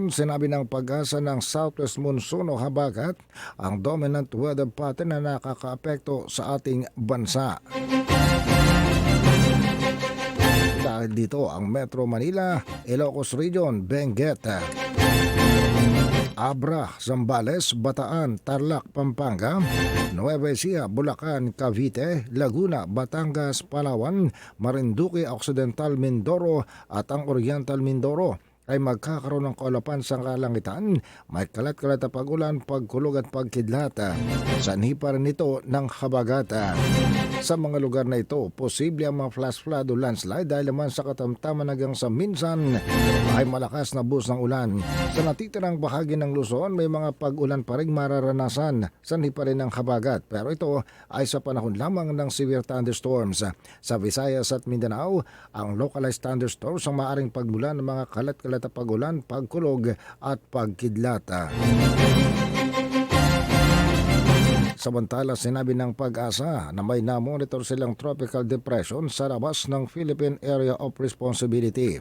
Kahapon, sinabi ng pag-asa ng Southwest Monsoon o habagat ang dominant weather pattern na nakakaapekto sa ating bansa. Dahil dito ang Metro Manila, Ilocos Region, Benguet, Abra, Zambales, Bataan, Tarlac, Pampanga, Nueva Ecija, Bulacan, Cavite, Laguna, Batangas, Palawan, Marinduque, Occidental Mindoro at ang Oriental Mindoro ay magkakaroon ng kaulapan sa kalangitan, may kalat-kalat na pag-ulan, pagkulog at pagkidlat. Sanhi pa rin ito ng habagat. Sa mga lugar na ito, posible ang mga flash flood o landslide dahil naman sa katamtaman hanggang sa minsan ay malakas na buhos ng ulan. Sa natitirang bahagi ng Luzon, may mga pag-ulan pa rin mararanasan. Sanhi pa rin ng habagat, pero ito ay sa panahon lamang ng severe thunderstorms. Sa Visayas at Mindanao, ang localized thunderstorms ang maaaring pagmulan ng mga kalat-kalat na pag-ulan, pagkulog at pagkidlat. Samantala, sinabi ng pag-asa na may namonitor silang tropical depression sa labas ng Philippine Area of Responsibility.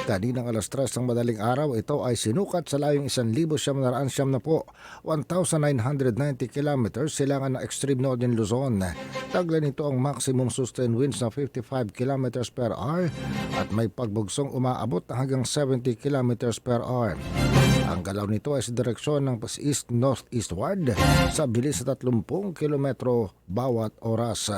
Kaninang alas 3 ng madaling araw, ito ay sinukat sa layong 1,990 po, 1,990 kilometers silangan ng extreme northern Luzon. Taglan nito ang maximum sustained winds na 55 kilometers per hour at may pagbugsong umaabot hanggang 70 kilometers per hour. Ang galaw nito ay sa direksyon ng east-northeastward sa bilis sa 30 kilometro bawat oras.